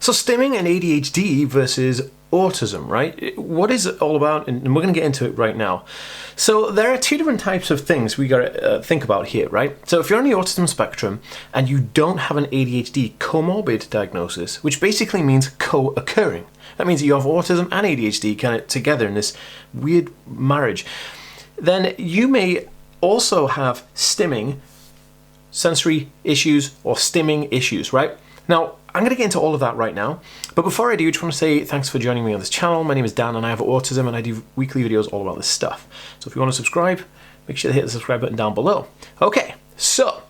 So stimming and ADHD versus autism, right? What is it all about? And we're going to get into it right now. So there are two different types of things we got to think about here, right? So if you're on the autism spectrum and you don't have an ADHD comorbid diagnosis, which basically means co-occurring. That means you have autism and ADHD kind of together in this weird marriage. Then you may also have stimming, sensory issues, or stimming issues, right? Now, I'm going to get into all of that right now, but before I do, I just want to say thanks for joining me on this channel. My name is Dan and I have autism and I do weekly videos all about this stuff. So if you want to subscribe, make sure to hit the subscribe button down below. Okay, so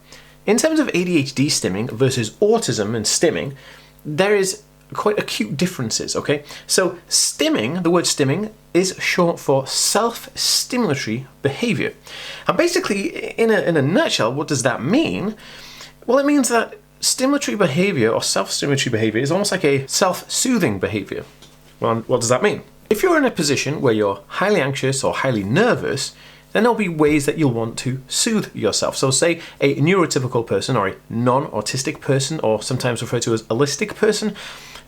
in terms of ADHD stimming versus autism and stimming, there is quite acute differences, okay? So stimming, the word stimming, is short for self-stimulatory behaviour. And basically, in a nutshell, what does that mean? Well, it means that stimulatory behaviour or self-stimulatory behaviour is almost like a self-soothing behaviour. Well, what does that mean? If you're in a position where you're highly anxious or highly nervous, then there'll be ways that you'll want to soothe yourself. So say a neurotypical person or a non-autistic person, or sometimes referred to as allistic person,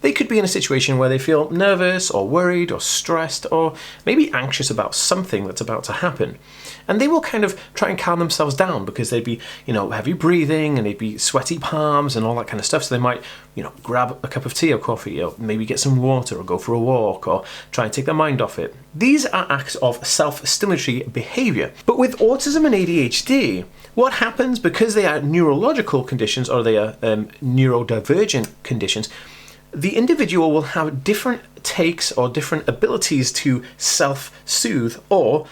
they could be in a situation where they feel nervous or worried or stressed or maybe anxious about something that's about to happen. And they will kind of try and calm themselves down because they'd be, heavy breathing and they'd be sweaty palms and all that kind of stuff. So they might, grab a cup of tea or coffee or maybe get some water or go for a walk or try and take their mind off it. These are acts of self-stimulatory behavior. But with autism and ADHD, what happens because they are neurological conditions or they are neurodivergent conditions, the individual will have different takes or different abilities to self-soothe or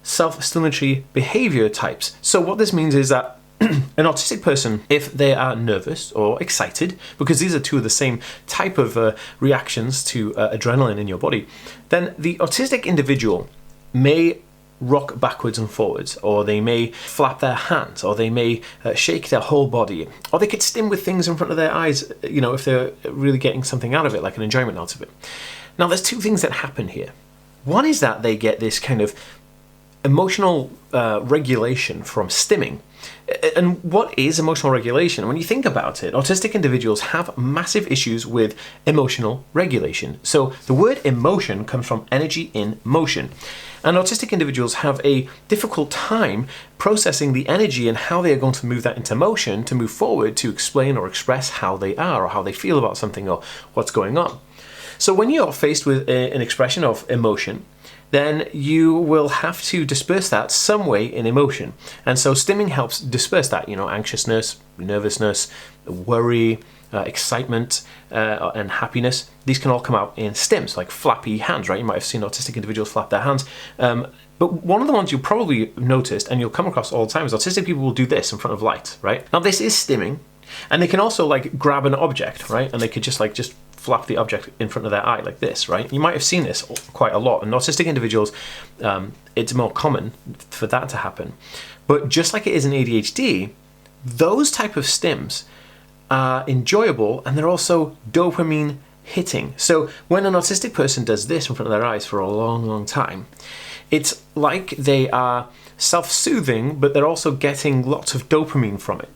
self-stimulatory behavior types. So what this means is that an autistic person, if they are nervous or excited, because these are two of the same type of reactions to adrenaline in your body, then the autistic individual may rock backwards and forwards, or they may flap their hands, or they may shake their whole body, or they could stim with things in front of their eyes, if they're really getting something out of it, like an enjoyment out of it. Now, there's two things that happen here. One is that they get this kind of emotional regulation from stimming. And what is emotional regulation? When you think about it, autistic individuals have massive issues with emotional regulation. So the word emotion comes from energy in motion. And autistic individuals have a difficult time processing the energy and how they are going to move that into motion to move forward to explain or express how they are or how they feel about something or what's going on. So when you're faced with an expression of emotion, then you will have to disperse that some way in emotion. And so stimming helps disperse that, anxiousness, nervousness, worry, excitement, and happiness. These can all come out in stims, like flappy hands, right? You might have seen autistic individuals flap their hands. But one of the ones you probably noticed and you'll come across all the time is autistic people will do this in front of light, right? Now this is stimming, and they can also grab an object, right? And they could just flap the object in front of their eye like this, right? You might have seen this quite a lot. And autistic individuals, it's more common for that to happen. But just like it is in ADHD, those type of stims are enjoyable and they're also dopamine hitting. So when an autistic person does this in front of their eyes for a long, long time, it's like they are self-soothing, but they're also getting lots of dopamine from it.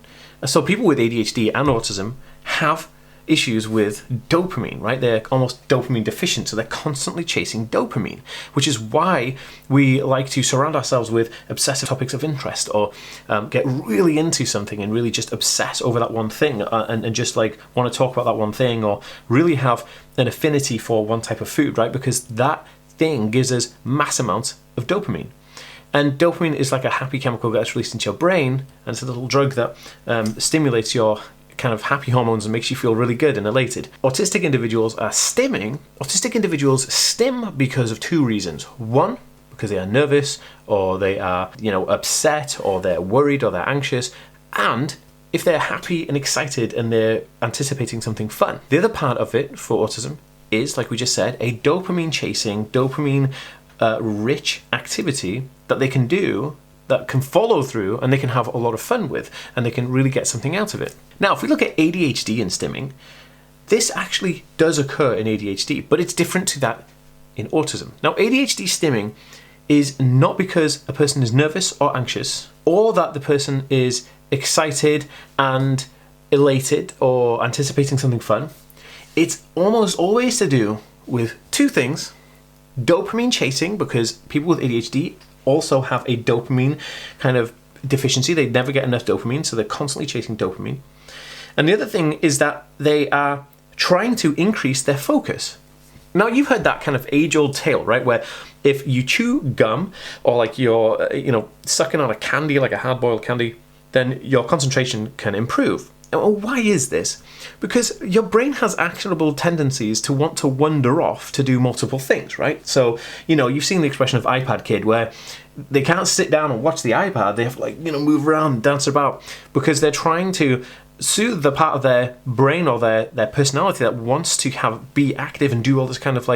So people with ADHD and autism have issues with dopamine, right? They're almost dopamine deficient, so they're constantly chasing dopamine, which is why we like to surround ourselves with obsessive topics of interest or get really into something and really just obsess over that one thing and just want to talk about that one thing or really have an affinity for one type of food, right? Because that thing gives us mass amounts of dopamine. And dopamine is like a happy chemical that gets released into your brain, and it's a little drug that stimulates your kind of happy hormones and makes you feel really good and elated. Autistic individuals are stimming. Autistic individuals stim because of two reasons. One, because they are nervous or they are, upset or they're worried or they're anxious. And if they're happy and excited and they're anticipating something fun. The other part of it for autism is, like we just said, a dopamine chasing, dopamine rich activity that they can do that can follow through and they can have a lot of fun with and they can really get something out of it. Now, if we look at ADHD and stimming, this actually does occur in ADHD, but it's different to that in autism. Now, ADHD stimming is not because a person is nervous or anxious or that the person is excited and elated or anticipating something fun. it's almost always to do with two things. Dopamine chasing, because people with ADHD also have a dopamine kind of deficiency. They never get enough dopamine, so they're constantly chasing dopamine. And the other thing is that they are trying to increase their focus. Now, you've heard that kind of age-old tale, right? Where if you chew gum or like you're, sucking on a candy, like a hard-boiled candy, then your concentration can improve. And why is this? Because your brain has actionable tendencies to want to wander off to do multiple things, right? So, you've seen the expression of iPad kid, where they can't sit down and watch the iPad. They have to move around and dance about because they're trying to soothe the part of their brain or their personality that wants to be active and do all this kind of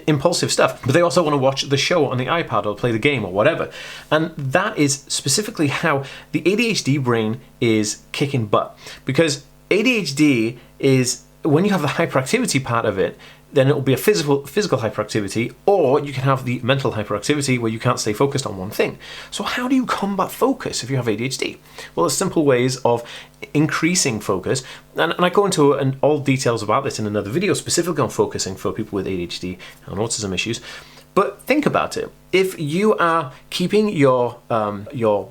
impulsive stuff. But they also want to watch the show on the iPad or play the game or whatever. And that is specifically how the ADHD brain is kicking butt. Because ADHD is, when you have the hyperactivity part of it, then it will be a physical hyperactivity, or you can have the mental hyperactivity where you can't stay focused on one thing. So how do you combat focus if you have ADHD? Well, there's simple ways of increasing focus, and I go into all details about this in another video specifically on focusing for people with ADHD and autism issues. But think about it. If you are keeping your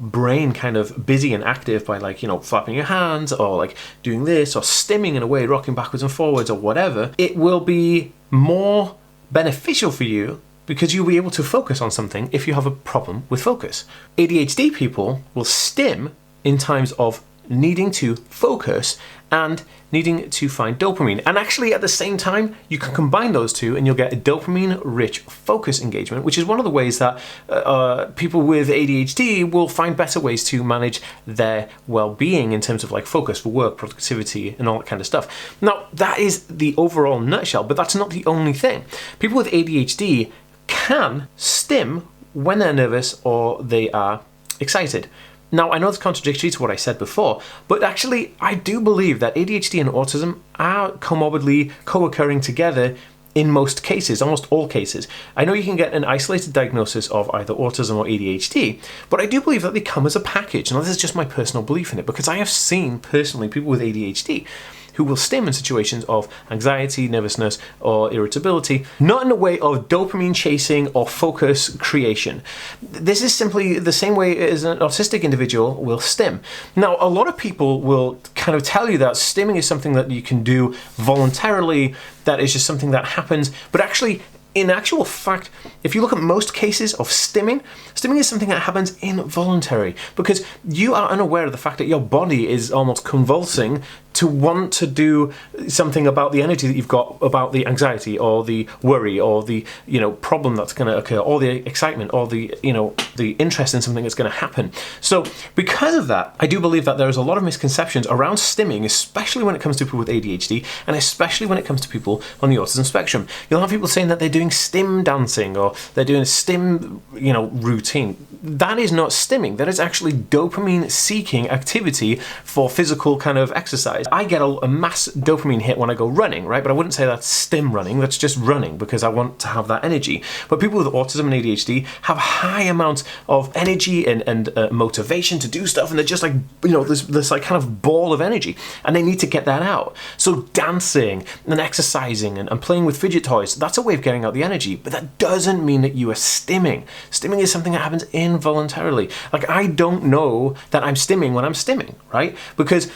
brain kind of busy and active by flapping your hands or doing this or stimming in a way, rocking backwards and forwards or whatever, it will be more beneficial for you because you'll be able to focus on something if you have a problem with focus. ADHD people will stim in times of needing to focus and needing to find dopamine. And actually at the same time, you can combine those two and you'll get a dopamine-rich focus engagement, which is one of the ways that people with ADHD will find better ways to manage their well-being in terms of focus for work, productivity, and all that kind of stuff. Now, that is the overall nutshell, but that's not the only thing. People with ADHD can stim when they're nervous or they are excited. Now, I know it's contradictory to what I said before, but actually, I do believe that ADHD and autism are comorbidly co-occurring together in most cases, almost all cases. I know you can get an isolated diagnosis of either autism or ADHD, but I do believe that they come as a package. Now, this is just my personal belief in it, because I have seen personally people with ADHD who will stim in situations of anxiety, nervousness, or irritability, not in a way of dopamine chasing or focus creation. This is simply the same way as an autistic individual will stim. Now, a lot of people will kind of tell you that stimming is something that you can do voluntarily, that is just something that happens, but actually, in actual fact, if you look at most cases of stimming is something that happens involuntary because you are unaware of the fact that your body is almost convulsing to want to do something about the energy that you've got about the anxiety or the worry or the problem that's going to occur or the excitement or the the interest in something that's going to happen. So because of that, I do believe that there is a lot of misconceptions around stimming, especially when it comes to people with ADHD and especially when it comes to people on the autism spectrum. You'll have people saying that they're doing stim dancing or they're doing a stim routine. That is not stimming. That is actually dopamine seeking activity for physical kind of exercise. I get a mass dopamine hit when I go running, right? But I wouldn't say that's stim running, that's just running because I want to have that energy. But people with autism and ADHD have high amounts of energy and motivation to do stuff, and they're just this kind of ball of energy, and they need to get that out. So dancing and exercising and playing with fidget toys, that's a way of getting out the energy, but that doesn't mean that you are stimming. Stimming is something that happens involuntarily. I don't know that I'm stimming when I'm stimming, right? Because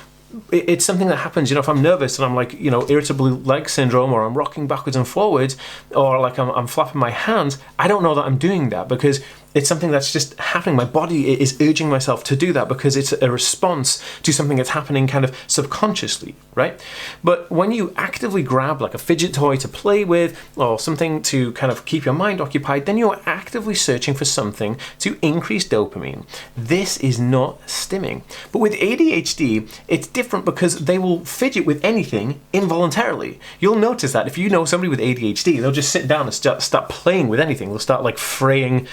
it's something that happens, if I'm nervous and I'm irritable leg syndrome, or I'm rocking backwards and forwards, or I'm flapping my hands, I don't know that I'm doing that because it's something that's just happening. My body is urging myself to do that because it's a response to something that's happening kind of subconsciously, right? But when you actively grab a fidget toy to play with or something to kind of keep your mind occupied, then you're actively searching for something to increase dopamine. This is not stimming. But with ADHD, it's different because they will fidget with anything involuntarily. You'll notice that if you know somebody with ADHD, they'll just sit down and start playing with anything. They'll start fraying,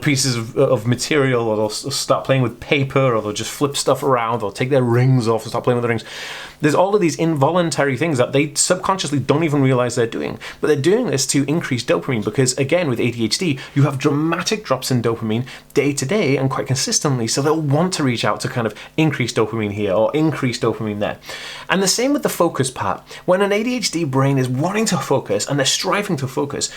pieces of material, or they'll start playing with paper, or they'll just flip stuff around, or take their rings off and start playing with the rings. There's all of these involuntary things that they subconsciously don't even realize they're doing, but they're doing this to increase dopamine, because again, with ADHD, you have dramatic drops in dopamine day to day and quite consistently, so they'll want to reach out to kind of increase dopamine here or increase dopamine there. And the same with the focus part. When an ADHD brain is wanting to focus and they're striving to focus,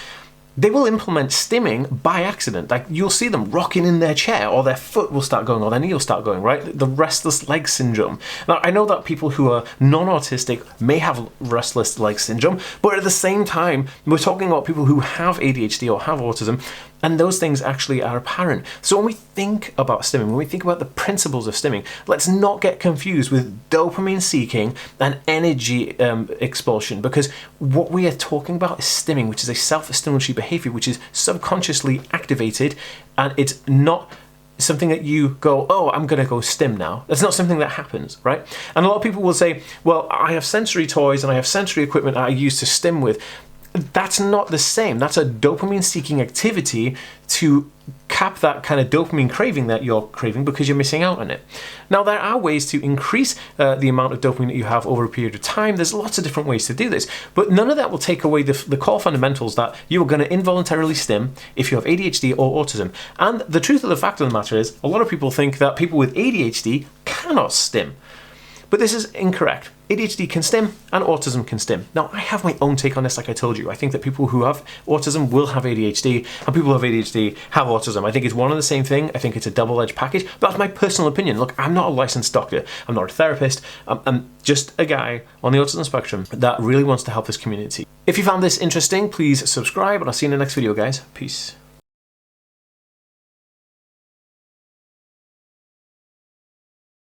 they will implement stimming by accident. Like, you'll see them rocking in their chair, or their foot will start going, or their knee will start going, right? The restless leg syndrome. Now, I know that people who are non-autistic may have restless leg syndrome, but at the same time, we're talking about people who have ADHD or have autism, and those things actually are apparent. So when we think about stimming, when we think about the principles of stimming, let's not get confused with dopamine seeking and energy expulsion, because what we are talking about is stimming, which is a self-stimulatory behavior, which is subconsciously activated, and it's not something that you go, oh, I'm going to go stim now. That's not something that happens, right? And a lot of people will say, well, I have sensory toys and I have sensory equipment I use to stim with. That's not the same. That's a dopamine-seeking activity to cap that kind of dopamine craving that you're craving because you're missing out on it. Now, there are ways to increase the amount of dopamine that you have over a period of time. There's lots of different ways to do this, but none of that will take away the core fundamentals that you are going to involuntarily stim if you have ADHD or autism. And the truth of the fact of the matter is, a lot of people think that people with ADHD cannot stim. But this is incorrect. ADHD can stim and autism can stim. Now, I have my own take on this, like I told you. I think that people who have autism will have ADHD, and people who have ADHD have autism. I think it's one and the same thing. I think it's a double-edged package. But that's my personal opinion. Look, I'm not a licensed doctor. I'm not a therapist. I'm just a guy on the autism spectrum that really wants to help this community. If you found this interesting, please subscribe, and I'll see you in the next video, guys. Peace.